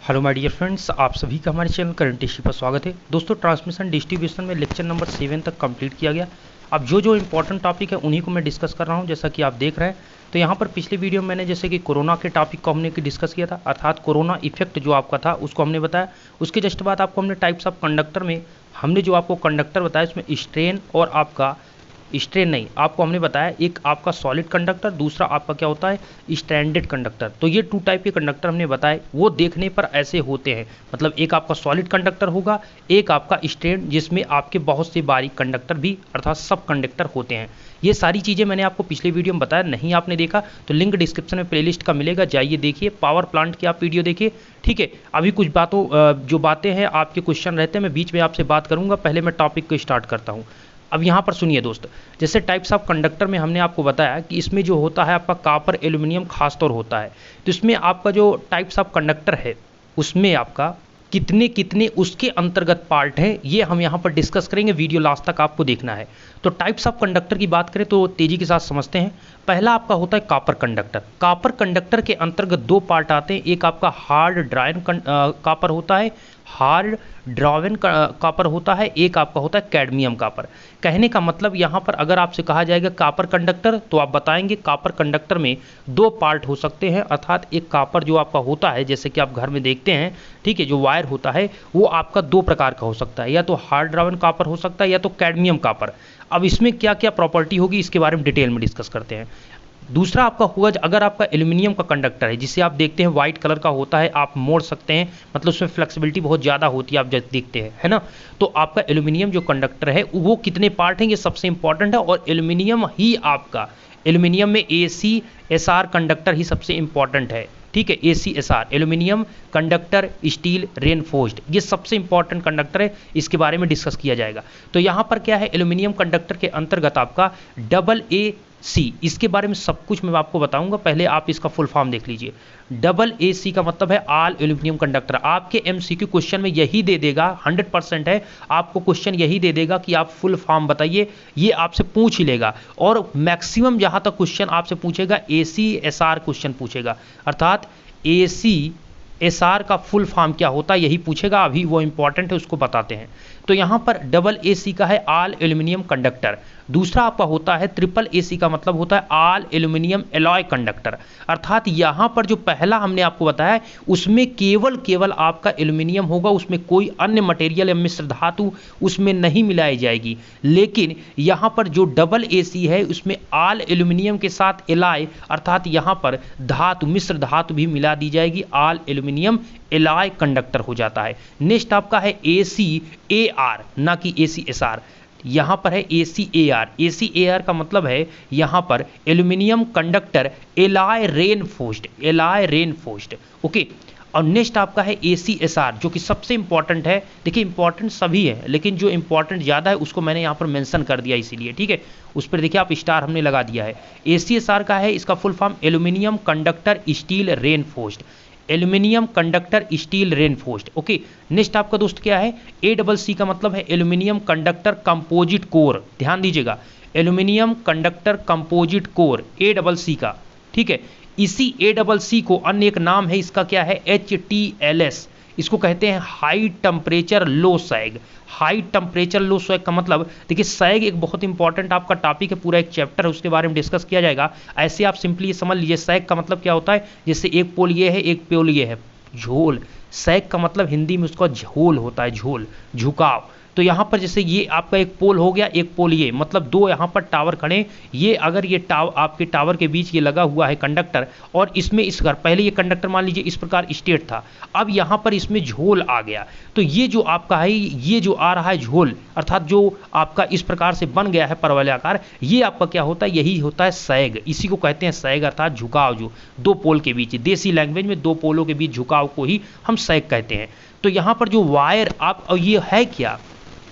Hello my dear friends, आप सभी का हमारे चैनल करंट इश्यू पर स्वागत है। दोस्तों, ट्रांसमिशन डिस्ट्रीब्यूशन में लेक्चर नंबर 7 तक कंप्लीट किया गया। अब जो इंपॉर्टेंट टॉपिक है उन्हीं को मैं डिस्कस कर रहा हूं, जैसा कि आप देख रहे हैं। तो यहाँ पर पिछले वीडियो में मैंने जैसे कि कोरोना के टॉपिक को हमने डिस्कस किया था, अर्थात कोरोना इफेक्ट जो आपका था उसको हमने बताया। उसके जस्ट बाद आपको हमने टाइप्स ऑफ कंडक्टर में हमने जो आपको कंडक्टर बताया उसमें स्ट्रेन और आपका स्ट्रेन नहीं, आपको हमने बताया एक आपका सॉलिड कंडक्टर, दूसरा आपका क्या होता है स्ट्रैंडेड कंडक्टर। तो ये 2 टाइप के कंडक्टर हमने बताए, वो देखने पर ऐसे होते हैं। मतलब एक आपका सॉलिड कंडक्टर होगा, एक आपका स्ट्रेन जिसमें आपके बहुत से बारीक कंडक्टर भी अर्थात सब कंडक्टर होते हैं। ये सारी चीज़ें मैंने आपको पिछले वीडियो में बताया, नहीं आपने देखा तो लिंक डिस्क्रिप्शन में प्लेलिस्ट का मिलेगा, जाइए देखिए। पावर प्लांट की आप वीडियो देखिए, ठीक है। अभी कुछ जो बातें हैं आपके क्वेश्चन रहते हैं, मैं बीच में आपसे बात करूंगा, पहले मैं टॉपिक को स्टार्ट करता हूँ। अब यहाँ पर सुनिए दोस्त, जैसे टाइप्स ऑफ कंडक्टर में हमने आपको बताया कि इसमें जो होता है आपका कॉपर एल्यूमिनियम खासतौर होता है। तो इसमें आपका जो टाइप्स ऑफ कंडक्टर है उसमें आपका कितने कितने उसके अंतर्गत पार्ट हैं ये हम यहाँ पर डिस्कस करेंगे, वीडियो लास्ट तक आपको देखना है। तो टाइप्स ऑफ कंडक्टर की बात करें तो तेजी के साथ समझते हैं। पहला आपका होता है कॉपर कंडक्टर। कॉपर कंडक्टर के अंतर्गत 2 पार्ट आते हैं, एक आपका हार्ड ड्राइन कॉपर होता है, हार्ड ड्रावन कॉपर होता है, एक आपका होता है कैडमियम कॉपर। कहने का मतलब यहाँ पर अगर आपसे कहा जाएगा कॉपर कंडक्टर तो आप बताएंगे कॉपर कंडक्टर में 2 पार्ट हो सकते हैं, अर्थात एक कॉपर जो आपका होता है जैसे कि आप घर में देखते हैं, ठीक है, जो वायर होता है वो आपका 2 प्रकार का हो सकता है, या तो हार्ड ड्रावन कॉपर हो सकता है या तो कैडमियम कॉपर। अब इसमें क्या क्या प्रॉपर्टी होगी इसके बारे में डिटेल में डिस्कस करते हैं। दूसरा आपका होगा अगर आपका एल्यूमिनियम का कंडक्टर है, जिसे आप देखते हैं व्हाइट कलर का होता है, आप मोड़ सकते हैं, मतलब उसमें फ्लेक्सिबिलिटी बहुत ज़्यादा होती है, आप जब देखते हैं, है ना। तो आपका एल्यूमिनियम जो कंडक्टर है वो कितने पार्ट हैं ये सबसे इंपॉर्टेंट है, और एल्यूमिनियम ही आपका एल्यूमिनियम में ACSR कंडक्टर ही सबसे इंपॉर्टेंट है, ठीक है। ACSR aluminium conductor steel reinforced, ये सबसे इंपॉर्टेंट कंडक्टर है, इसके बारे में डिस्कस किया जाएगा। तो यहाँ पर क्या है, एल्यूमिनियम कंडक्टर के अंतर्गत आपका AAC, इसके बारे में सब कुछ मैं आपको बताऊंगा, पहले आप इसका फुल फॉर्म देख लीजिए। AAC का मतलब है ऑल एल्यूमिनियम कंडक्टर। आपके MCQ क्वेश्चन में यही दे देगा, 100% है, आपको क्वेश्चन यही दे देगा कि आप फुल फॉर्म बताइए, ये आपसे पूछ ही लेगा। और मैक्सिमम जहां तक क्वेश्चन आपसे पूछेगा ACSR क्वेश्चन पूछेगा, अर्थात ACSR का फुल फॉर्म क्या होता है यही पूछेगा, अभी वो इंपॉर्टेंट है उसको बताते हैं। तो यहां पर AAC का है ऑल एल्यूमिनियम कंडक्टर। दूसरा आपका होता है AAC का मतलब होता है ऑल एल्यूमिनियम एलॉय कंडक्टर, अर्थात यहां पर जो पहला हमने आपको बताया उसमें केवल आपका एल्यूमिनियम होगा, उसमें कोई अन्य मटेरियल या मिश्र धातु उसमें नहीं मिलाई जाएगी। लेकिन यहां पर जो AAC है उसमें ऑल एल्यूमिनियम के साथ एलॉय, अर्थात यहां पर धातु मिश्र धातु भी मिला दी जाएगी, ऑल एल्यूमिनियम एलॉय कंडक्टर हो जाता है। नेक्स्ट आपका है ACAR, ना कि ACSR, यहां पर है ACAR। ACAR का मतलब है यहां पर aluminium conductor alloy reinforced, okay. और नेक्स्ट आपका है ACSR जो कि सबसे इंपॉर्टेंट है। देखिए इंपॉर्टेंट सभी है, लेकिन जो इंपॉर्टेंट ज़्यादा है उसको मैंने यहाँ पर मेंशन कर दिया इसीलिए, ठीक है। उस पर देखिए आप स्टार हमने लगा दिया है। ACSR का है इसका full form aluminium conductor steel reinforced, aluminium conductor steel reinforced, okay. Next आपका दोस्त क्या है, ACC का मतलब है एल्यूमिनियम कंडक्टर कंपोजिट कोर, ध्यान दीजिएगा, aluminium conductor composite core ACC का, ठीक है। इसी ACC को अन्य एक नाम है इसका क्या है, HTLS, इसको कहते हैं हाई टेम्परेचर लो सैग। हाई टेम्परेचर लो सैग का मतलब देखिए, सैग एक बहुत इंपॉर्टेंट आपका टॉपिक है, पूरा एक चैप्टर है, उसके बारे में डिस्कस किया जाएगा। ऐसे आप सिंपली ये समझ लीजिए सैग का मतलब क्या होता है, जैसे एक पोल ये है एक पोल ये है, झोल। सैग का मतलब हिंदी में उसका झोल होता है, झोल, झुकाव। तो यहाँ पर जैसे ये आपका एक पोल हो गया, एक पोल ये, मतलब 2 यहाँ पर टावर खड़े, ये अगर ये आपके टावर के बीच ये लगा हुआ है कंडक्टर, और इसमें इस घर पहले ये कंडक्टर मान लीजिए इस प्रकार स्ट्रेट था, अब यहाँ पर इसमें झोल आ गया, तो ये जो आपका है ये जो आ रहा है झोल, अर्थात जो आपका इस प्रकार से बन गया है परवलयाकार, ये आपका क्या होता है, यही होता है सैग। इसी को कहते हैं सैग, अर्थात झुकाव, जो 2 पोल के बीच, देसी लैंग्वेज में 2 पोलों के बीच झुकाव को ही हम सैग कहते हैं। तो यहाँ पर जो वायर आप, ये है क्या,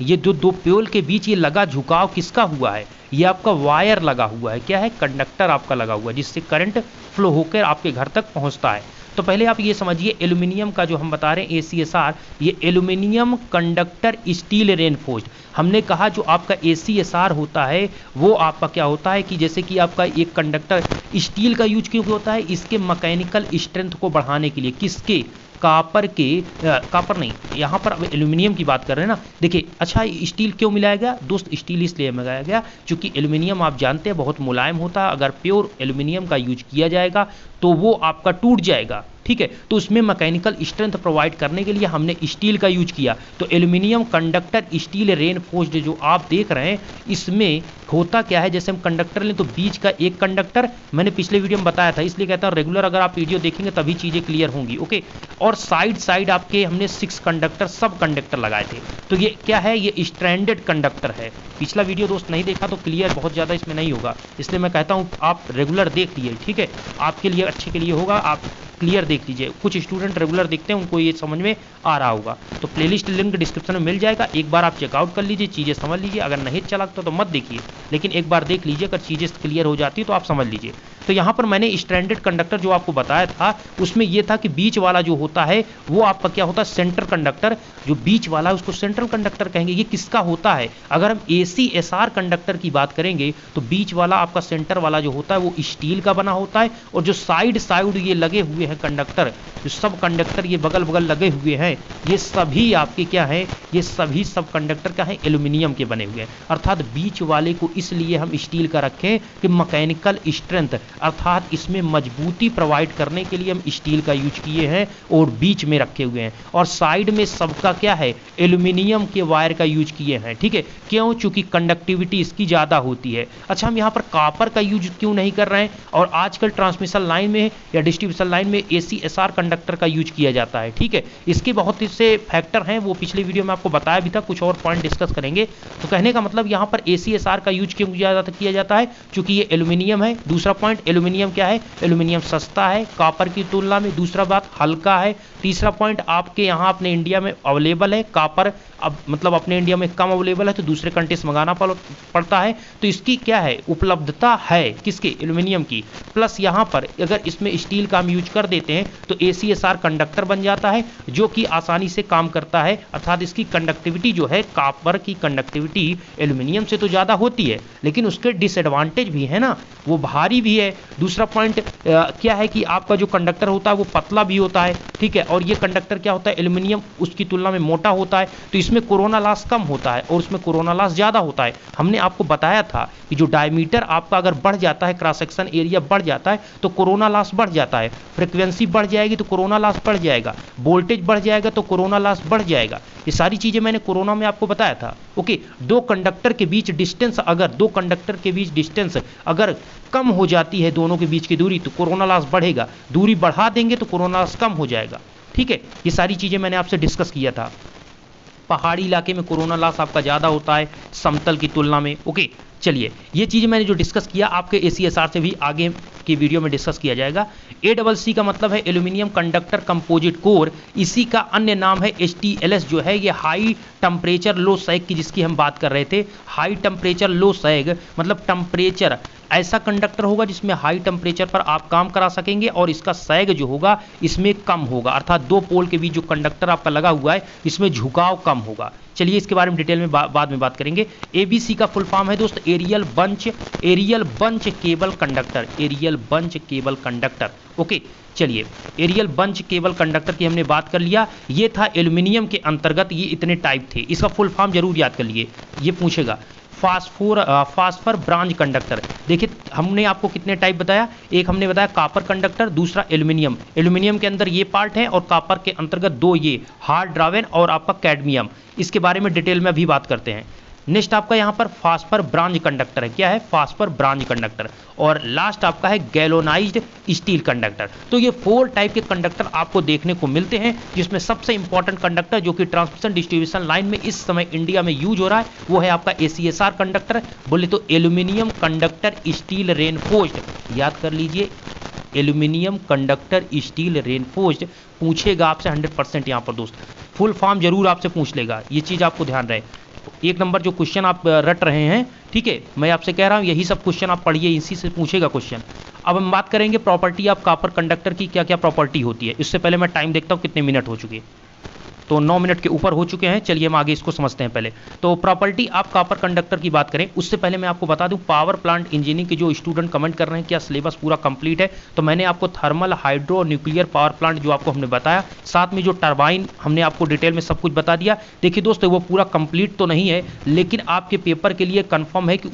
ये जो 2 पोल के बीच ये लगा झुकाव किसका हुआ है, ये आपका वायर लगा हुआ है, क्या है, कंडक्टर आपका लगा हुआ है, जिससे करंट फ्लो होकर आपके घर तक पहुंचता है। तो पहले आप ये समझिए एल्यूमिनियम का जो हम बता रहे हैं ACSR, ये एल्यूमिनियम कंडक्टर स्टील रेनफोर्स्ड। हमने कहा जो आपका ACSR होता है वो आपका क्या होता है कि जैसे कि आपका एक कंडक्टर स्टील का यूज क्यों होता है, इसके मैकेनिकल स्ट्रेंथ को बढ़ाने के लिए, किसके, कापर नहीं, यहाँ पर अब एल्यूमिनियम की बात कर रहे हैं ना। देखिए अच्छा स्टील क्यों मिलाया गया दोस्त, स्टील इसलिए मिलाया गया क्योंकि एल्यूमिनियम आप जानते हैं बहुत मुलायम होता है, अगर प्योर एल्यूमिनियम का यूज किया जाएगा तो वो आपका टूट जाएगा, ठीक है। तो उसमें मैकेनिकल स्ट्रेंथ प्रोवाइड करने के लिए हमने स्टील का यूज किया। तो एल्यूमिनियम कंडक्टर स्टील रेनफोर्स्ड जो आप देख रहे हैं, इसमें होता क्या है, जैसे हम कंडक्टर लें तो बीच का एक कंडक्टर, मैंने पिछले वीडियो में बताया था इसलिए कहता हूं रेगुलर अगर आप वीडियो देखेंगे तभी चीजें क्लियर होंगी, ओके। और साइड आपके हमने 6 कंडक्टर सब कंडक्टर लगाए थे। तो ये क्या है, ये स्ट्रैंडेड कंडक्टर है। पिछला वीडियो दोस्त नहीं देखा तो क्लियर बहुत ज्यादा इसमें नहीं होगा, इसलिए मैं कहता हूं आप रेगुलर देख लीजिए, ठीक है, आपके लिए अच्छे के लिए होगा, आप क्लियर देख लीजिए। कुछ स्टूडेंट रेगुलर देखते हैं उनको ये समझ में आ रहा होगा। तो प्लेलिस्ट लिंक डिस्क्रिप्शन में मिल जाएगा, एक बार आप चेकआउट कर लीजिए, चीज़ें समझ लीजिए। अगर नहीं अच्छा लगता तो मत देखिए, लेकिन एक बार देख लीजिए, अगर चीज़ें क्लियर हो जाती तो आप समझ लीजिए। तो यहाँ पर मैंने स्ट्रैंडेड कंडक्टर जो आपको बताया था उसमें यह था कि बीच वाला जो होता है वो आपका क्या होता है, सेंटर कंडक्टर। जो बीच वाला है उसको सेंट्रल कंडक्टर कहेंगे। ये किसका होता है, अगर हम ACSR कंडक्टर की बात करेंगे तो बीच वाला आपका सेंटर वाला जो होता है वो स्टील का बना होता है, और जो साइड ये लगे हुए हैं कंडक्टर, जो सब कंडक्टर ये बगल लगे हुए हैं, ये सभी आपके क्या है, ये सभी सब कंडक्टर क्या है, एल्यूमिनियम के बने हुए हैं। अर्थात बीच वाले को इसलिए हम स्टील का रखें कि मैकेनिकल स्ट्रेंथ अर्थात इसमें मजबूती प्रोवाइड करने के लिए हम स्टील का यूज किए हैं और बीच में रखे हुए हैं, और साइड में सबका क्या है, एल्यूमिनियम के वायर का यूज किए हैं, ठीक है। क्यों, चूंकि कंडक्टिविटी इसकी ज्यादा होती है। अच्छा हम यहाँ पर कॉपर का यूज क्यों नहीं कर रहे हैं, और आजकल ट्रांसमिशन लाइन में या डिस्ट्रीब्यूशन लाइन में ACSR कंडक्टर का यूज किया जाता है, ठीक है। इसके बहुत से फैक्टर हैं, वो पिछले वीडियो में आपको बताया भी था, कुछ और पॉइंट डिस्कस करेंगे। तो कहने का मतलब यहाँ पर ACSR का यूज क्यों किया जाता है, क्योंकि ये एल्यूमिनियम है। दूसरा पॉइंट, एल्यूमिनियम क्या है, एल्यूमिनियम सस्ता है कॉपर की तुलना में। दूसरा बात, हल्का है। तीसरा पॉइंट, आपके यहाँ अपने इंडिया में अवेलेबल है। कॉपर अब मतलब अपने इंडिया में कम अवेलेबल है तो दूसरे कंट्री से मंगाना पड़ता है। तो इसकी क्या है, उपलब्धता है किसके, एल्यूमिनियम की। प्लस यहाँ पर अगर इसमें स्टील का हम यूज कर देते हैं तो ACSR कंडक्टर बन जाता है जो कि आसानी से काम करता है। अर्थात इसकी कंडक्टिविटी जो है, कॉपर की कंडक्टिविटी एल्यूमिनियम से तो ज्यादा होती है, लेकिन उसके डिसएडवांटेज भी है ना, वो भारी भी है। दूसरा पॉइंट क्या है कि आपका जो कंडक्टर होता है वो पतला भी होता है, ठीक है। और ये कंडक्टर क्या होता है, एल्यूमिनियम उसकी तुलना में मोटा होता है, तो इसमें कोरोना लॉस कम होता है और उसमें कोरोना लॉस ज्यादा होता है। हमने आपको बताया था कि जो डायमीटर आपका अगर बढ़ जाता है, क्रॉस सेक्शन एरिया बढ़ जाता है तो कोरोना लॉस बढ़ जाता है। फ्रीक्वेंसी बढ़ जाएगी तो कोरोना लॉस बढ़ जाएगा, वोल्टेज बढ़ जाएगा तो कोरोना लॉस बढ़ जाएगा। ये सारी चीजें मैंने कोरोना में आपको बताया था, ओके। दो कंडक्टर के बीच डिस्टेंस अगर कम हो जाती है, दोनों के बीच की दूरी, तो कोरोना लॉस बढ़ेगा। दूरी बढ़ा देंगे तो कोरोना लॉस कम हो जाएगा, ठीक है। ये सारी चीजें मैंने आपसे डिस्कस किया था। पहाड़ी इलाके में कोरोना लॉस आपका ज्यादा होता है समतल की तुलना में, ओके। चलिए ये चीजें मैंने जो डिस्कस किया आपके ACSR से भी आगे की वीडियो में डिस्कस किया जाएगा। ACC का मतलब है एल्यूमिनियम कंडक्टर कंपोजिट कोर, इसी का अन्य नाम है HTLS जो है, ये हाई टेम्परेचर लो सैग की जिसकी हम बात कर रहे थे। हाई टेम्परेचर लो सैग मतलब टेम्परेचर ऐसा कंडक्टर होगा जिसमें हाई टेम्परेचर पर आप काम करा सकेंगे और इसका सैग जो होगा इसमें कम होगा, अर्थात दो पोल के बीच जो कंडक्टर आपका लगा हुआ है इसमें झुकाव कम होगा। चलिए इसके बारे में डिटेल में बाद में बात करेंगे। ABC का फुल फॉर्म है दोस्त aerial bunch cable conductor, aerial bunch cable conductor, okay. चलिए एरियल बंच केबल कंडक्टर की हमने बात कर लिया। ये था एल्यूमिनियम के अंतर्गत, ये इतने टाइप थे, इसका फुल फॉर्म जरूर याद कर लिए, ये पूछेगा। फास्फर ब्रांच कंडक्टर, देखिए हमने आपको कितने टाइप बताया, एक हमने बताया कॉपर कंडक्टर, दूसरा एल्यूमिनियम। एल्यूमिनियम के अंदर ये पार्ट है और कॉपर के अंतर्गत दो ये हार्ड ड्रावेन और आपका कैडमियम, इसके बारे में डिटेल में अभी बात करते हैं। नेक्स्ट आपका यहाँ पर फास्फर ब्रांच कंडक्टर है, क्या है, फास्फर ब्रांच कंडक्टर। और लास्ट आपका है गैलोनाइज्ड स्टील कंडक्टर। तो ये 4 टाइप के कंडक्टर आपको देखने को मिलते हैं, जिसमें सबसे इंपॉर्टेंट कंडक्टर जो कि ट्रांसमिशन डिस्ट्रीब्यूशन लाइन में इस समय इंडिया में यूज हो रहा है वो है आपका ACSR कंडक्टर, बोले तो एल्यूमिनियम कंडक्टर स्टील रेनफोर्स्ड। याद कर लीजिए, एल्यूमिनियम कंडक्टर स्टील रेनफोर्स्ड पूछेगा आपसे 100% यहाँ पर दोस्त, फुल फॉर्म जरूर आपसे पूछ लेगा, ये चीज आपको ध्यान रहे। एक नंबर जो क्वेश्चन आप रट रहे हैं, ठीक है, मैं आपसे कह रहा हूं यही सब क्वेश्चन आप पढ़िए, इसी से पूछेगा क्वेश्चन। अब हम बात करेंगे प्रॉपर्टी ऑफ कॉपर कंडक्टर की, क्या क्या प्रॉपर्टी होती है। इससे पहले मैं टाइम देखता हूं कितने मिनट हो चुके। तो 9 मिनट के ऊपर हो चुके हैं, चलिए हम आगे इसको समझते हैं। पहले तो प्रॉपर्टी आप कॉपर कंडक्टर की बात करें उससे पहले मैं आपको बता दूं, पावर प्लांट इंजीनियरिंग के जो स्टूडेंट कमेंट कर रहे हैं क्या सिलेबस पूरा कंप्लीट है, तो मैंने आपको थर्मल, हाइड्रो और न्यूक्लियर पावर प्लांट जो आपको हमने बताया, साथ में जो टरबाइन हमने आपको डिटेल में सब कुछ बता दिया। देखिए दोस्तों, वो पूरा कंप्लीट तो नहीं है, लेकिन आपके पेपर के लिए कंफर्म है कि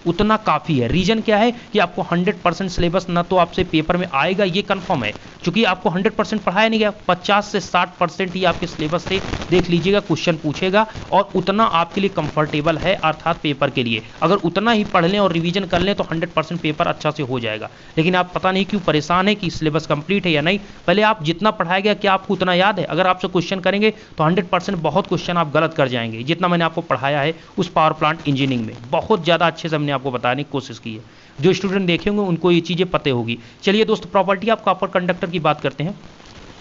उतना काफ़ी है। रीजन क्या है कि आपको 100% सिलेबस ना तो आपसे पेपर में आएगा, ये कंफर्म है, क्योंकि आपको 100% पढ़ाया नहीं गया। 50 से 60% ही आपके सिलेबस से देख लीजिएगा क्वेश्चन पूछेगा, और उतना आपके लिए कंफर्टेबल है, अर्थात पेपर के लिए अगर उतना ही पढ़ लें और रिवीजन कर लें तो 100% पेपर अच्छा से हो जाएगा। लेकिन आप पता नहीं क्यों परेशान है कि सिलेबस कंप्लीट है या नहीं। पहले आप जितना पढ़ाया गया क्या आपको उतना याद है? अगर आपसे क्वेश्चन करेंगे तो 100% बहुत क्वेश्चन आप गलत कर जाएंगे। जितना मैंने आपको पढ़ाया है उस पावर प्लांट इंजीनियरिंग में बहुत ज़्यादा अच्छे से हमने आपको बताने की कोशिश की है। जो स्टूडेंट देखेंगे उनको ये चीज़ें पता होगी। चलिए दोस्तों, प्रॉपर्टी आप कॉपर कंडक्टर की बात करते हैं।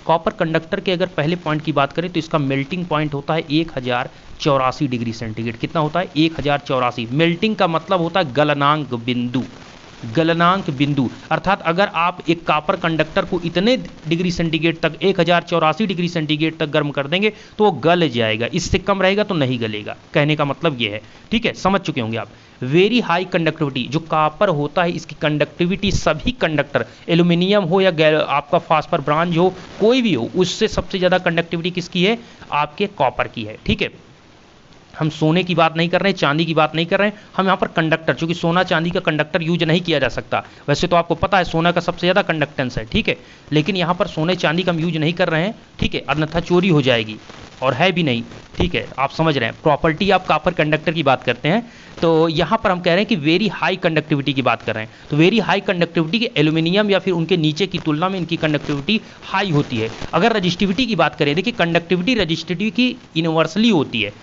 कॉपर कंडक्टर के अगर पहले पॉइंट की बात करें तो इसका मेल्टिंग पॉइंट होता है 1084 डिग्री सेंटीग्रेड। कितना होता है? 1084। मेल्टिंग का मतलब होता है गलनांक बिंदु। गलनांक बिंदु अर्थात अगर आप एक कॉपर कंडक्टर को इतने डिग्री सेंटीग्रेड तक 1084 डिग्री सेंटीग्रेड तक गर्म कर देंगे तो वो गल जाएगा, इससे कम रहेगा तो नहीं गलेगा। कहने का मतलब ये है, ठीक है, समझ चुके होंगे आप। वेरी हाई कंडक्टिविटी, जो कॉपर होता है इसकी कंडक्टिविटी सभी कंडक्टर, एल्यूमिनियम हो या आपका फास्फर ब्रांज हो, कोई भी हो, उससे सबसे ज़्यादा कंडक्टिविटी किसकी है? आपके कॉपर की है। ठीक है, हम सोने की बात नहीं कर रहे हैं, चांदी की बात नहीं कर रहे हैं, हम यहाँ पर कंडक्टर, चूंकि सोना चांदी का कंडक्टर यूज नहीं किया जा सकता। वैसे तो आपको पता है सोना का सबसे ज़्यादा कंडक्टेंस है, ठीक है, लेकिन यहाँ पर सोने चांदी का हम यूज नहीं कर रहे हैं, ठीक है, अन्यथा चोरी हो जाएगी, और है भी नहीं, ठीक है, आप समझ रहे हैं। प्रॉपर्टी आप कॉपर कंडक्टर की बात करते हैं तो यहाँ पर हम कह रहे हैं कि वेरी हाई कंडक्टिविटी की बात कर रहे हैं। तो वेरी हाई कंडक्टिविटी के एल्यूमिनियम या फिर उनके नीचे की तुलना में इनकी कंडक्टिविटी हाई होती है। अगर रजिस्टिविटी की बात करें, देखिए कंडक्टिविटी रजिस्टिविटी की इनवर्सली होती है।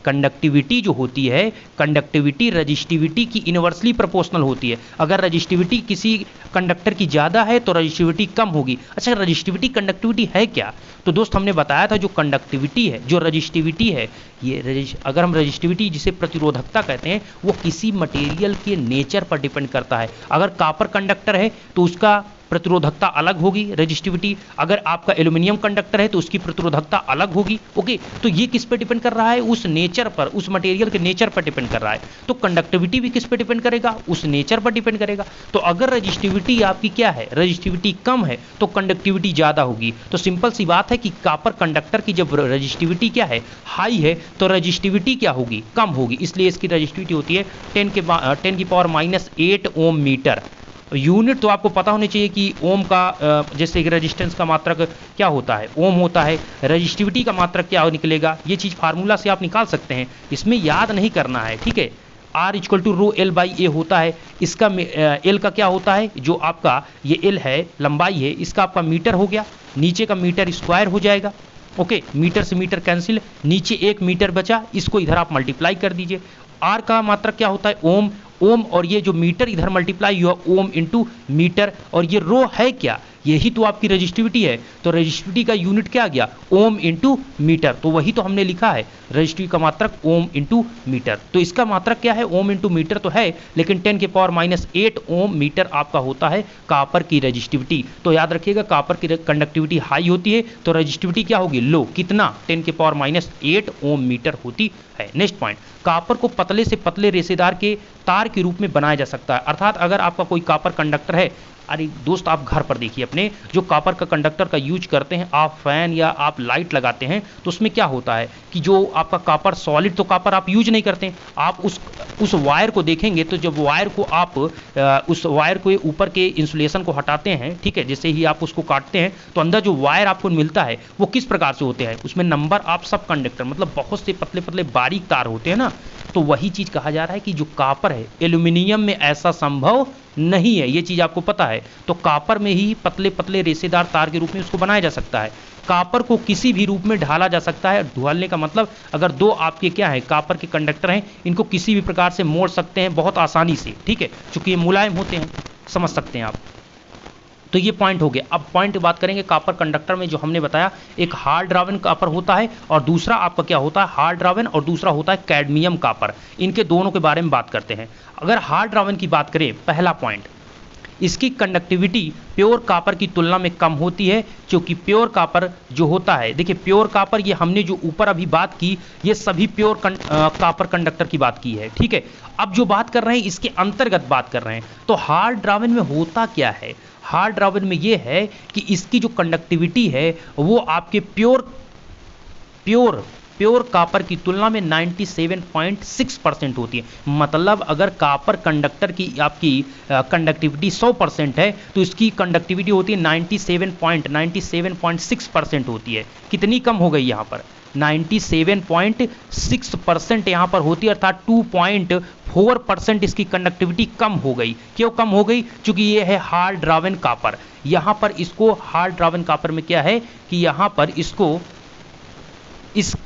कंडक्टिविटी जो होती है, कंडक्टिविटी रजिस्टिविटी की इनवर्सली प्रोपोर्शनल होती है। अगर रजिस्टिविटी किसी कंडक्टर की ज़्यादा है तो रजिस्टिविटी कम होगी। अच्छा, रजिस्टिविटी कंडक्टिविटी है क्या? तो दोस्त हमने बताया था जो कंडक्टिविटी है, जो रजिस्टिविटी है, ये अगर हम रजिस्टिविटी जिसे प्रतिरोधकता कहते हैं, वो किसी मटेरियल के नेचर पर डिपेंड करता है। अगर कॉपर कंडक्टर है तो उसका प्रतिरोधकता अलग होगी, रजिस्टिविटी। अगर आपका एल्यूमिनियम कंडक्टर है तो उसकी प्रतिरोधकता अलग होगी। ओके, तो ये किस पे डिपेंड कर रहा है? उस नेचर पर, उस मटेरियल के नेचर पर डिपेंड कर रहा है। तो कंडक्टिविटी भी किस पे डिपेंड करेगा? उस नेचर पर डिपेंड करेगा। तो अगर रजिस्टिविटी आपकी क्या है, रजिस्टिविटी कम है तो कंडक्टिविटी ज़्यादा होगी। तो सिंपल सी बात है कि कॉपर कंडक्टर की जब रजिस्टिविटी क्या है, हाई है, तो रजिस्टिविटी क्या होगी? कम होगी। इसलिए इसकी रजिस्टिविटी होती है 10 की पावर -8 ओम मीटर। यूनिट तो आपको पता होनी चाहिए कि ओम का जैसे रेजिस्टेंस का मात्रक क्या होता है, ओम होता है। रजिस्टिविटी का मात्रक क्या निकलेगा, ये चीज़ फार्मूला से आप निकाल सकते हैं, इसमें याद नहीं करना है, ठीक है। R = ρl/a होता है। इसका L का क्या होता है, जो आपका ये L है, लंबाई है, इसका आपका मीटर हो गया, नीचे का मीटर स्क्वायर हो जाएगा। ओके, मीटर से मीटर कैंसिल, नीचे 1 मीटर बचा, इसको इधर आप मल्टीप्लाई कर दीजिए। R का मात्रक क्या होता है, ओम। ओम और ये जो मीटर इधर मल्टीप्लाई हुआ, ओम इंटू मीटर, और ये रो है क्या, यही तो आपकी रजिस्टिविटी है। तो रजिस्टिविटी का यूनिट क्या आ गया, ओम इंटू मीटर। तो वही तो हमने लिखा है, रजिस्टिविटी का मात्रक ओम इंटू मीटर। तो इसका मात्रक क्या है, ओम इंटू मीटर तो है, लेकिन 10 की पावर -8 ओम मीटर आपका होता है कॉपर की रजिस्टिविटी। तो याद रखिएगा, कॉपर की कंडक्टिविटी हाई होती है तो रजिस्टिविटी क्या होगी, लो। कितना, 10 की पावर -8 ओम मीटर होती है। नेक्स्ट पॉइंट, कॉपर को पतले से पतले रेशेदार के तार के रूप में बनाया जा सकता है। अर्थात अगर आपका कोई कॉपर कंडक्टर है, अरे दोस्त आप घर पर देखिए अपने, जो कॉपर का कंडक्टर का यूज करते हैं, आप फैन या आप लाइट लगाते हैं तो उसमें क्या होता है कि जो आपका कॉपर, सॉलिड तो कॉपर आप यूज नहीं करते, आप उस वायर को देखेंगे तो जब वायर को आप उस वायर के ऊपर के इंसुलेशन को हटाते हैं, ठीक है, जैसे ही आप उसको काटते हैं तो अंदर जो वायर आपको मिलता है वो किस प्रकार से होते हैं, उसमें नंबर ऑफ सब कंडक्टर, मतलब बहुत से पतले पतले बारीक तार होते हैं ना। तो वही चीज कहा जा रहा है कि जो कॉपर है, एल्यूमिनियम में ऐसा संभव नहीं है, ये चीज आपको पता है। तो कॉपर में ही पतले पतले रेशेदार तार के रूप में उसको बनाया जा सकता है। कॉपर को किसी भी रूप में ढाला जा सकता है। ढालने का मतलब, अगर दो आपके क्या है, कॉपर के कंडक्टर हैं, इनको किसी भी प्रकार से मोड़ सकते हैं बहुत आसानी से, ठीक है, चूंकि ये मुलायम होते हैं, समझ सकते हैं आप। तो ये पॉइंट हो गया। अब पॉइंट बात करेंगे कॉपर कंडक्टर में, जो हमने बताया एक हार्ड ड्रावन कॉपर होता है और दूसरा आपका क्या होता है, हार्ड ड्रावन, और दूसरा होता है कैडमियम कॉपर। इनके दोनों के बारे में बात करते हैं। अगर हार्ड ड्रावन की बात करें, पहला पॉइंट, इसकी कंडक्टिविटी प्योर कॉपर की तुलना में कम होती है, क्योंकि प्योर कॉपर जो होता है, देखिए प्योर कॉपर, ये हमने जो ऊपर अभी बात की ये सभी प्योर कॉपर कंडक्टर की बात की है, ठीक है। अब जो बात कर रहे हैं इसके अंतर्गत बात कर रहे हैं, तो हार्ड ड्राविन में होता क्या है, हार्ड ड्राविन में ये है कि इसकी जो कंडक्टिविटी है वो आपके प्योर कॉपर की तुलना में 97.6% होती है। मतलब अगर कॉपर कंडक्टर की आपकी कंडक्टिविटी 100% है तो इसकी कंडक्टिविटी होती है 97.6% होती है। कितनी कम हो गई यहाँ पर, 97.6% यहाँ पर होती है, अर्थात 2.4% इसकी कंडक्टिविटी कम हो गई। क्यों कम हो गई, क्योंकि ये है हार्ड ड्राविन कॉपर। यहाँ पर इसको हार्ड ड्राविन कॉपर में क्या है कि यहाँ पर इसको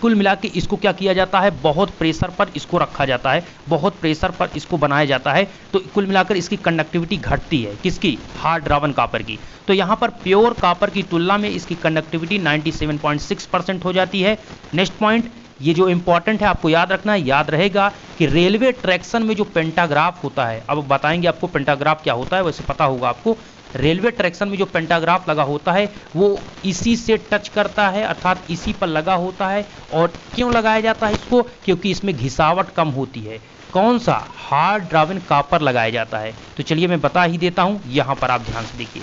कुल मिला के इसको क्या किया जाता है, बहुत प्रेशर पर इसको रखा जाता है, बहुत प्रेशर पर इसको बनाया जाता है, तो कुल मिलाकर इसकी कंडक्टिविटी घटती है, किसकी, हार्ड ड्राविन कॉपर की। तो यहाँ पर प्योर कॉपर की तुलना में इसकी कंडक्टिविटी 97.6% हो जाती है। नेक्स्ट पॉइंट, ये जो इंपॉर्टेंट है आपको याद रखना है, याद रहेगा कि रेलवे ट्रैक्शन में जो पेंटाग्राफ होता है, अब बताएंगे आपको पेंटाग्राफ क्या होता है, वैसे पता होगा आपको। रेलवे ट्रैक्शन में जो पेंटाग्राफ लगा होता है वो इसी से टच करता है, अर्थात इसी पर लगा होता है। और क्यों लगाया जाता है इसको, क्योंकि इसमें घिसावट कम होती है। कौन सा, हार्ड ड्राविन कॉपर लगाया जाता है। तो चलिए मैं बता ही देता हूं, यहां पर आप ध्यान से देखिए,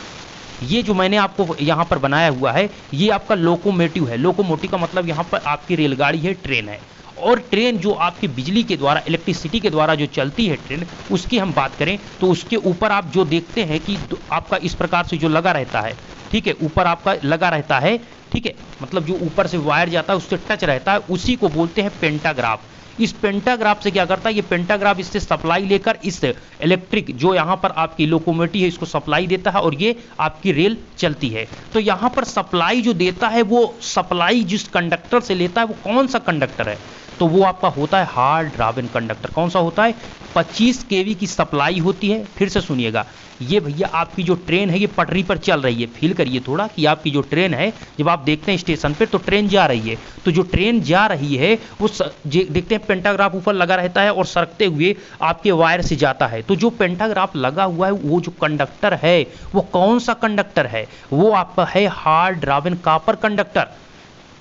ये जो मैंने आपको यहां पर बनाया हुआ है ये आपका लोकोमोटिव है। लोकोमोटिव का मतलब यहां पर आपकी रेलगाड़ी है, ट्रेन है। और ट्रेन जो आपकी बिजली के द्वारा, इलेक्ट्रिसिटी के द्वारा जो चलती है ट्रेन, उसकी हम बात करें तो उसके ऊपर आप जो देखते हैं कि आपका इस प्रकार से जो लगा रहता है, ठीक है, ऊपर आपका लगा रहता है, ठीक है, मतलब जो ऊपर से वायर जाता है उससे टच रहता है, उसी को बोलते हैं पेंटाग्राफ। इस पेंटाग्राफ से क्या करता है, ये पेंटाग्राफ इससे सप्लाई लेकर इस इलेक्ट्रिक जो यहाँ पर आपकी लोकोमोटिव है इसको सप्लाई देता है और ये आपकी रेल चलती है। तो यहाँ पर सप्लाई जो देता है वो सप्लाई जिस कंडक्टर से लेता है वो कौन सा कंडक्टर है, तो वो आपका होता है हार्ड ड्राविन कंडक्टर। कौन सा होता है, 25 केवी की सप्लाई होती है। फिर से सुनिएगा, ये भैया आपकी जो ट्रेन है ये पटरी पर चल रही है, फील करिए थोड़ा कि आपकी जो ट्रेन है, जब आप देखते हैं स्टेशन पर तो ट्रेन जा रही है, तो जो ट्रेन जा रही है वो देखते हैं पेंटाग्राफ ऊपर लगा रहता है और सरकते हुए आपके वायर से जाता है। तो जो पेंटाग्राफ लगा हुआ है वो जो कंडक्टर है वो कौन सा कंडक्टर है, वो आपका है हार्ड ड्राविन कॉपर कंडक्टर।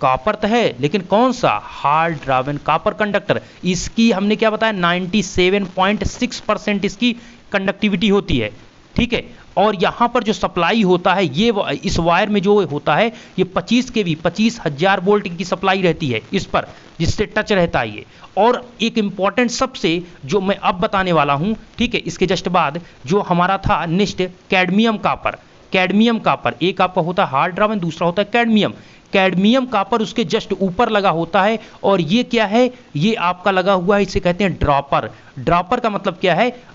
कॉपर तो है लेकिन कौन सा, हार्ड ड्राविन कॉपर कंडक्टर। इसकी हमने क्या बताया, 97.6% इसकी कंडक्टिविटी होती है, ठीक है। और यहां पर जो सप्लाई होता है ये इस वायर में जो होता है ये 25 केवी 25,000 वोल्ट की सप्लाई रहती है इस पर, जिससे टच रहता है ये। और एक इंपॉर्टेंट सबसे जो मैं अब बताने वाला हूं, ठीक है, इसके जस्ट बाद जो हमारा था next, cadmium copper. Cadmium copper, एक आपका होता है हार्ड ड्राविन, दूसरा होता है कैडमियम। कैडमियम कॉपर उसके जस्ट ऊपर लगा होता है और ये क्या है, ये आपका लगा हुआ है, इसे कहते हैं ड्रॉपर। ड्रॉपर का मतलब क्या है,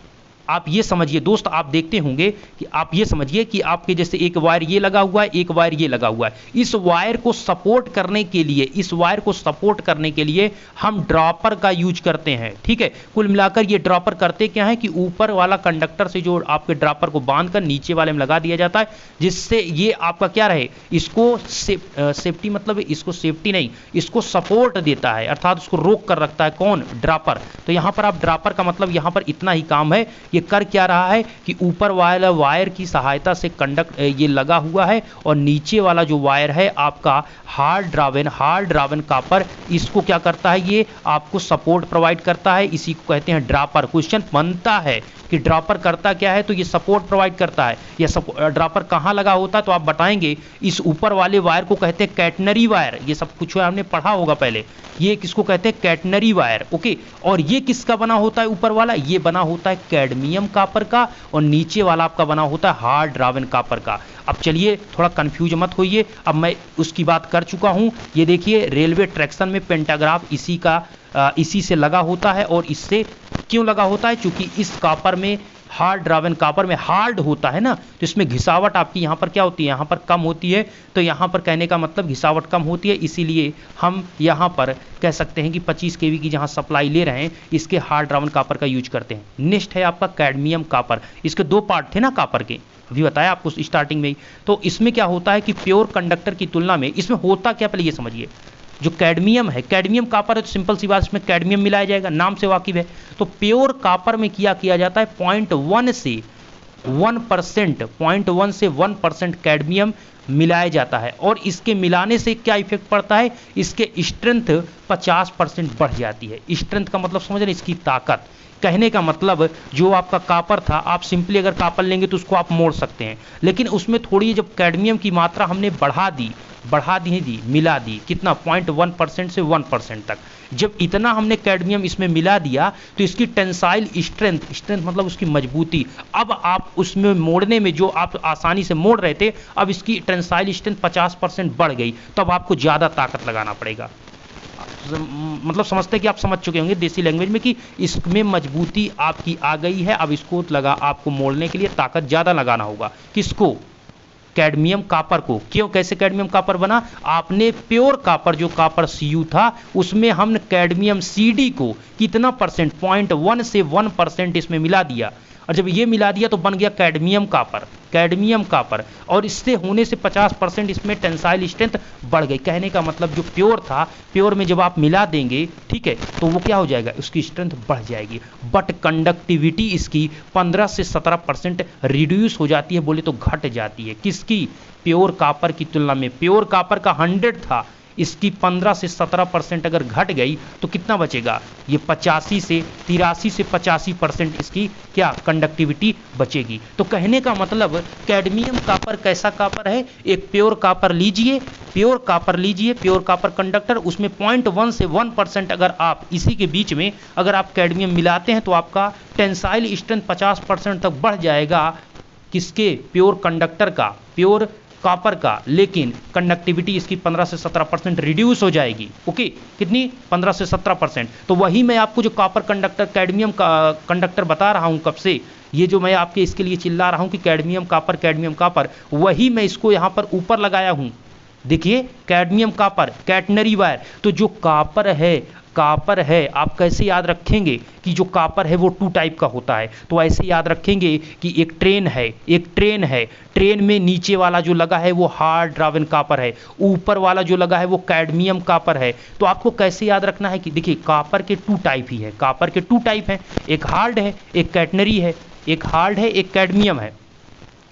आप ये समझिए दोस्त, आप देखते होंगे कि आप ये समझिए कि आपके जैसे एक वायर ये लगा हुआ है, एक वायर ये लगा हुआ है। इस वायर को सपोर्ट करने के लिए, इस वायर को सपोर्ट करने के लिए हम ड्रॉपर का यूज करते हैं, ठीक है। कुल मिलाकर ये ड्रॉपर करते क्या है कि ऊपर वाला कंडक्टर से जो आपके ड्रॉपर को बांधकर नीचे वाले में लगा दिया जाता है, जिससे ये आपका क्या रहे, इसको सेफ्टी, मतलब इसको सेफ्टी नहीं, इसको सपोर्ट देता है, अर्थात उसको रोक कर रखता है। कौन, ड्रॉपर। तो यहां पर आप ड्रॉपर का मतलब यहां पर इतना ही काम है, ये कर क्या रहा है कि ऊपर वाला वायर की सहायता से ये लगा हुआ है और नीचे वाला जो वायर है आपका हार्ड ड्राविन कॉपर, इसको क्या करता है, ये आपको सपोर्ट प्रोवाइड करता है, इसी को कहते हैं ड्रॉपर। क्वेश्चन बनता है कि ड्रॉपर करता क्या है, तो ये सपोर्ट प्रोवाइड करता है। ये ड्रॉपर कहाँ लगा होता है, तो आप बताएंगे इस ऊपर वाले वायर को कहते हैं कैटनरी वायर। ये सब कुछ हमने पढ़ा होगा पहले, ये किसको कहते हैं, कैटनरी वायर, ओके। और ये किसका बना होता है, ऊपर वाला ये बना होता है कैडमियम कॉपर का, और नीचे वाला आपका बना होता है हार्ड ड्राविन कॉपर का। अब चलिए थोड़ा कंफ्यूज मत होइए, अब मैं उसकी बात कर चुका हूं। ये देखिए रेलवे ट्रैक्शन में पेंटाग्राफ इसी से लगा होता है, और इससे क्यों लगा होता है, क्योंकि इस कॉपर में, हार्ड ड्राविन कॉपर में हार्ड होता है ना, तो इसमें घिसावट आपकी यहाँ पर क्या होती है, यहाँ पर कम होती है। तो यहाँ पर कहने का मतलब घिसावट कम होती है, इसीलिए हम यहाँ पर कह सकते हैं कि 25 केवी की जहाँ सप्लाई ले रहे हैं इसके हार्ड ड्राविन कॉपर का यूज करते हैं। नेक्स्ट है आपका कैडमियम कॉपर। इसके दो पार्ट थे ना कॉपर के, अभी बताया आपको स्टार्टिंग में ही। तो इसमें क्या होता है कि प्योर कंडक्टर की तुलना में इसमें होता क्या, पहले ये समझिए। जो कैडमियम है, कैडमियम कॉपर है, तो सिंपल सी बात, इसमें कैडमियम मिलाया जाएगा, नाम से वाकिफ है। तो प्योर कॉपर में किया जाता है 0.1 से 1%, 0.1 से 1% कैडमियम मिलाया जाता है और इसके मिलाने से क्या इफेक्ट पड़ता है, इसके स्ट्रेंथ 50% बढ़ जाती है। स्ट्रेंथ का मतलब समझ रहे, इसकी ताकत। कहने का मतलब जो आपका कापर था, आप सिंपली अगर कापर लेंगे तो उसको आप मोड़ सकते हैं, लेकिन उसमें थोड़ी जब कैडमियम की मात्रा हमने मिला दी, कितना 0.1% से 1% तक, जब इतना हमने कैडमियम इसमें मिला दिया तो इसकी टेंसाइल स्ट्रेंथ मतलब उसकी मजबूती, अब आप उसमें मोड़ने में जो आप आसानी से मोड़ रहे थे, अब इसकी टेंसाइल स्ट्रेंथ 50% बढ़ गई, तब आपको ज़्यादा ताकत लगाना पड़ेगा। मतलब समझते हैं कि आप समझ चुके होंगे देसी लैंग्वेज में कि इसमें मजबूती आपकी आ गई है, अब इसको आपको मोड़ने के लिए ताकत ज़्यादा लगाना होगा। किसको? कैडमियम कापर को। क्यों, कैसे कैडमियम कापर बना? आपने प्योर कापर, जो कापर Cu था, उसमें हम कैडमियम Cd को कितना परसेंट, 0.1 से 1% इसमें मिला दिया, और जब ये मिला दिया तो बन गया कैडमियम कापर, और इससे होने से 50% इसमें टेंसाइल स्ट्रेंथ बढ़ गई। कहने का मतलब जो प्योर था, प्योर में जब आप मिला देंगे, ठीक है, तो वो क्या हो जाएगा, उसकी स्ट्रेंथ बढ़ जाएगी, बट कंडक्टिविटी इसकी 15 से 17% रिड्यूस हो जाती है, बोले तो घट जाती है। किसकी? प्योर कापर की तुलना में। प्योर कापर का 100 था, इसकी 15 से 17% अगर घट गई तो कितना बचेगा, ये 83 से 85% इसकी क्या कंडक्टिविटी बचेगी। तो कहने का मतलब कैडमियम कापर कैसा कापर है, एक प्योर कापर लीजिए, प्योर कापर कंडक्टर, उसमें 0.1 से 1% अगर आप इसी के बीच में अगर आप कैडमियम मिलाते हैं तो आपका टेंसाइल स्ट्रेंथ 50% तक बढ़ जाएगा। किसके? प्योर कंडक्टर का, प्योर कापर का, लेकिन कंडक्टिविटी इसकी 15 से 17% रिड्यूस हो जाएगी। ओके, कितनी? 15 से 17%। तो वही मैं आपको जो कापर कंडक्टर, कैडमियम का कंडक्टर बता रहा हूं कब से, ये जो मैं आपके इसके लिए चिल्ला रहा हूं कि कैडमियम कापर, वही मैं इसको यहां पर ऊपर लगाया हूं। देखिए, कैडमियम कापर, कैटनरी वायर। तो जो कापर है आप कैसे याद रखेंगे कि जो कापर है वो 2 टाइप का होता है, तो ऐसे याद रखेंगे कि एक ट्रेन है, ट्रेन में नीचे वाला जो लगा है वो हार्ड ड्रावन कापर है, ऊपर वाला जो लगा है वो कैडमियम कापर है। तो आपको कैसे याद रखना है कि देखिए, कापर के 2 टाइप हैं, एक हार्ड है, एक कैटनरी है, एक हार्ड है, एक कैडमियम है।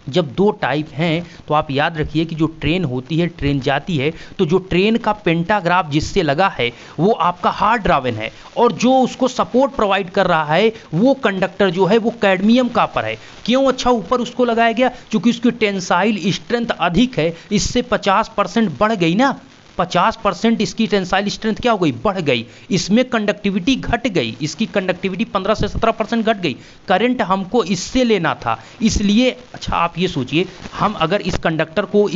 जब 2 टाइप हैं तो आप याद रखिए कि जो ट्रेन होती है, ट्रेन जाती है, तो जो ट्रेन का पेंटाग्राफ जिससे लगा है वो आपका हार्ड ड्रावन है, और जो उसको सपोर्ट प्रोवाइड कर रहा है वो कंडक्टर जो है वो कैडमियम कापर है। क्यों अच्छा ऊपर उसको लगाया गया? क्योंकि उसकी टेंसाइल स्ट्रेंथ अधिक है, इससे 50% बढ़ गई ना, 50% इसकी टेंसाइल स्ट्रेंथ क्या हो गई, बढ़ गई। इसमें कंडक्टिविटी घट गई, इसकी कंडक्टिविटी 15 से 17% घट गई। करंट हमको इससे लेना था, इसलिए अच्छा आप ये सोचिए, हम अगर इस कंडक्टर को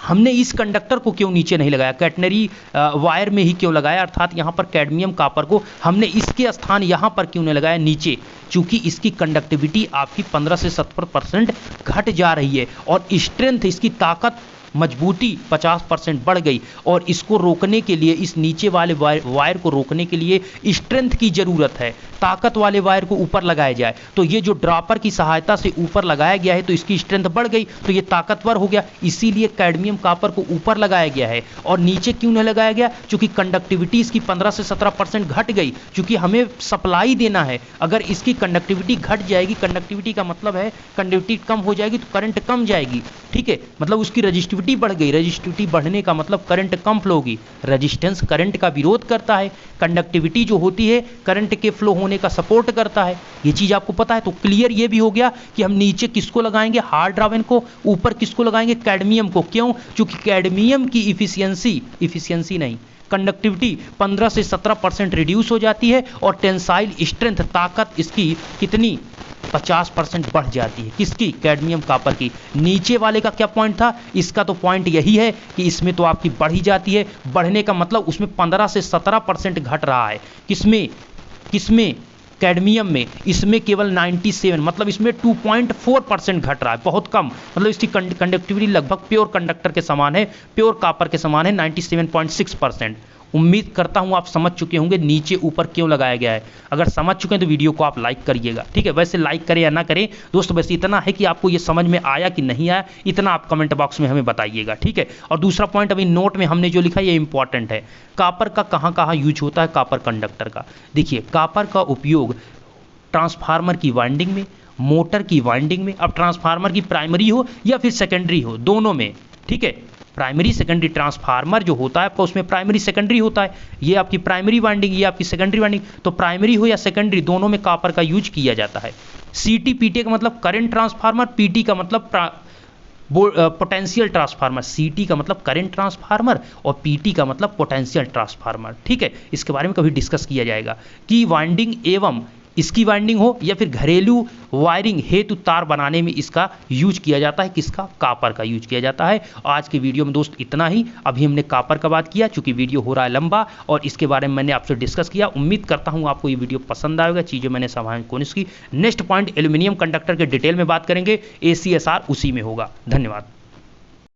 हमने इस कंडक्टर को क्यों नीचे नहीं लगाया, कैटनरी वायर में ही क्यों लगाया, अर्थात यहाँ पर कैडमियम कापर को हमने इसके स्थान यहाँ पर क्यों नहीं लगाया, नीचे, चूंकि इसकी कंडक्टिविटी आपकी 15 से 70% घट जा रही है और स्ट्रेंथ, इसकी ताकत, मजबूती 50% बढ़ गई, और इसको रोकने के लिए, इस नीचे वाले वायर को रोकने के लिए स्ट्रेंथ की जरूरत है, ताकत वाले वायर को ऊपर लगाया जाए। तो ये जो ड्रॉपर की सहायता से ऊपर लगाया गया है तो इसकी स्ट्रेंथ बढ़ गई, तो ये ताकतवर हो गया, इसीलिए कैडमियम कापर को ऊपर लगाया गया है। और नीचे क्यों नहीं लगाया गया? क्योंकि कंडक्टिविटी इसकी 15 से 17% घट गई, क्योंकि हमें सप्लाई देना है। अगर इसकी कंडक्टिविटी घट जाएगी, कंडक्टिविटी का मतलब है कंडक्टिविटी कम हो जाएगी तो करंट कम जाएगी, ठीक है, मतलब उसकी रजिस्टिविटी बढ़ गई, रजिस्टिविटी बढ़ने का मतलब करंट कम फ्लो होगी। रेजिस्टेंस करंट का विरोध करता है, कंडक्टिविटी जो होती है करंट के फ्लो होने का सपोर्ट करता है। ये चीज आपको पता है, तो क्लियर ये भी हो गया कि हम नीचे किसको लगाएंगे, हार्ड ड्रावन को, ऊपर किसको लगाएंगे, कैडमियम को। क्यों? क्योंकि कैडमियम की इफिशियंसी नहीं, कंडक्टिविटी 15 से 17% रिड्यूस हो जाती है और टेंसाइल स्ट्रेंथ, ताकत इसकी कितनी, 50% बढ़ जाती है। किसकी? कैडमियम कापर की। नीचे वाले का क्या पॉइंट था? इसका तो पॉइंट यही है कि इसमें तो आपकी बढ़ ही जाती है, बढ़ने का मतलब उसमें 15 से 17% घट रहा है। किसमें? कैडमियम में। इसमें केवल 97, मतलब इसमें 2.4% घट रहा है, बहुत कम, मतलब इसकी कंडक्टिविटी लगभग प्योर कंडक्टर के समान है, प्योर कापर के समान है, 97.6%। उम्मीद करता हूं आप समझ चुके होंगे नीचे ऊपर क्यों लगाया गया है। अगर समझ चुके हैं तो वीडियो को आप लाइक करिएगा, ठीक है। वैसे लाइक करें या ना करें दोस्तों, बस इतना है कि आपको ये समझ में आया कि नहीं आया, इतना आप कमेंट बॉक्स में हमें बताइएगा, ठीक है। और दूसरा पॉइंट अभी नोट में हमने जो लिखा है ये इंपॉर्टेंट है, कापर का कहाँ कहाँ यूज होता है, कापर कंडक्टर का। देखिए, कापर का उपयोग ट्रांसफार्मर की वाइंडिंग में, मोटर की वाइंडिंग में। अब ट्रांसफार्मर की प्राइमरी हो या फिर सेकेंडरी हो, दोनों में, ठीक है। प्राइमरी सेकेंडरी ट्रांसफार्मर जो होता है आपका, उसमें प्राइमरी सेकेंडरी होता है। ये आपकी प्राइमरी वाइंडिंग, ये आपकी सेकेंडरी वाइंडिंग। तो प्राइमरी हो या सेकेंडरी, दोनों में कॉपर का यूज किया जाता है। सीटी पीटी का मतलब करंट ट्रांसफार्मर, पीटी का मतलब पोटेंशियल ट्रांसफार्मर। सीटी का मतलब करंट ट्रांसफार्मर और पीटी का मतलब पोटेंशियल ट्रांसफार्मर, ठीक है। इसके बारे में कभी डिस्कस किया जाएगा कि वाइंडिंग एवं इसकी वाइंडिंग हो या फिर घरेलू वायरिंग हेतु तार बनाने में इसका यूज किया जाता है। किसका? कॉपर का यूज किया जाता है। आज के वीडियो में दोस्त इतना ही। अभी हमने कॉपर का बात किया, चूंकि वीडियो हो रहा है लंबा और इसके बारे में मैंने आपसे डिस्कस किया। उम्मीद करता हूं आपको ये वीडियो पसंद आएगा, चीज़ें मैंने समझाने की कोशिश की। नेक्स्ट पॉइंट एल्यूमिनियम कंडक्टर के डिटेल में बात करेंगे, ACSR उसी में होगा। धन्यवाद।